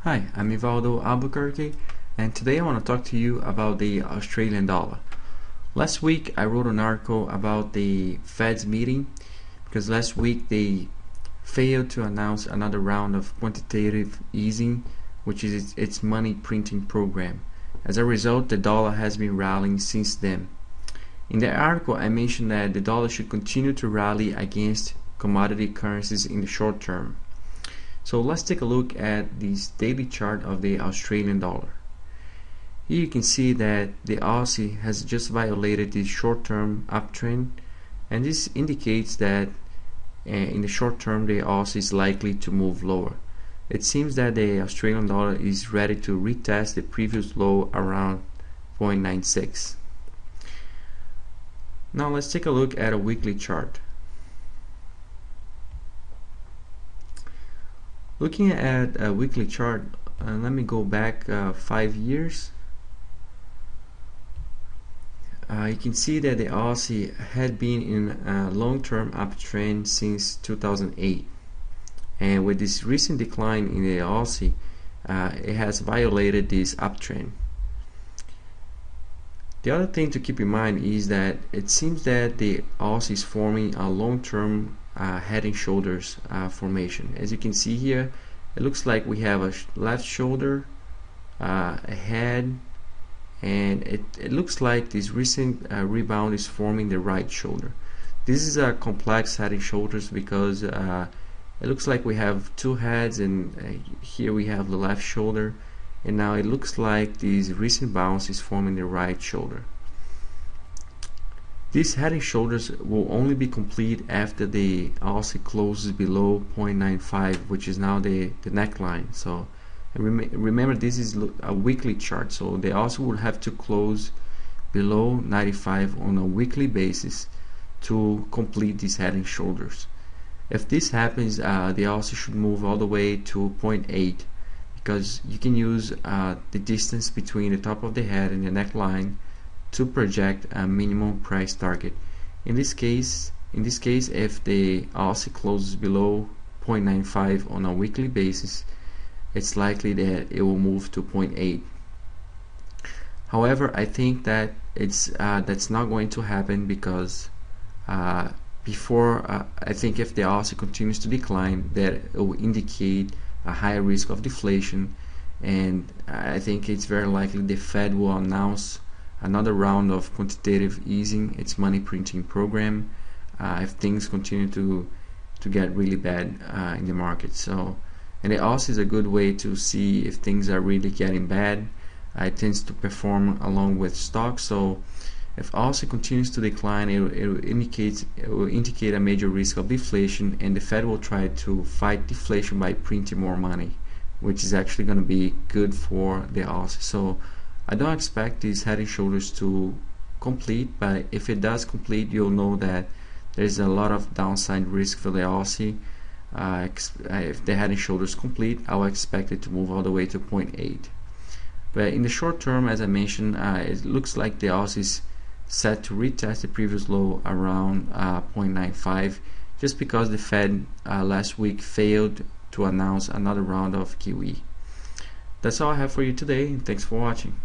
Hi, I'm Evaldo Albuquerque, and today I want to talk to you about the Australian dollar. Last week I wrote an article about the Fed's meeting because last week they failed to announce another round of quantitative easing, which is its money printing program. As a result, the dollar has been rallying since then. In the article I mentioned that the dollar should continue to rally against commodity currencies in the short term. So let's take a look at this daily chart of the Australian dollar. Here you can see that the Aussie has just violated the short-term uptrend, and this indicates that in the short term the Aussie is likely to move lower. It seems that the Australian dollar is ready to retest the previous low around 0.96. Now let's take a look at a weekly chart. Looking at a weekly chart, let me go back 5 years. You can see that the Aussie had been in a long-term uptrend since 2008, and with this recent decline in the Aussie, it has violated this uptrend. The other thing to keep in mind is that it seems that the Aussie is forming a long-term head and shoulders formation. As you can see here, it looks like we have a left shoulder, a head, and it looks like this recent rebound is forming the right shoulder. This is a complex head and shoulders because it looks like we have two heads, and here we have the left shoulder, and now it looks like this recent bounce is forming the right shoulder. These head and shoulders will only be complete after the Aussie closes below 0.95, which is now the neckline. So remember, this is a weekly chart, so the Aussie will have to close below 95 on a weekly basis to complete these head and shoulders. If this happens, the Aussie should move all the way to 0.8, because you can use the distance between the top of the head and the neckline to project a minimum price target. In this case, if the Aussie closes below 0.95 on a weekly basis, it's likely that it will move to 0.8. However, I think that that's not going to happen because I think if the Aussie continues to decline, that it will indicate a higher risk of deflation, and I think it's very likely the Fed will announce another round of quantitative easing, its money printing program, if things continue to get really bad in the market. So, and it also is a good way to see if things are really getting bad. It tends to perform along with stocks. So if Aussie continues to decline, it will indicate a major risk of deflation, and the Fed will try to fight deflation by printing more money, which is actually going to be good for the Aussie. So I don't expect these head and shoulders to complete, but if it does complete, you'll know that there's a lot of downside risk for the Aussie. If the head and shoulders complete, I will expect it to move all the way to 0.8. But in the short term, as I mentioned, it looks like the Aussie is set to retest the previous low around 0.95, just because the Fed last week failed to announce another round of QE. That's all I have for you today, and thanks for watching.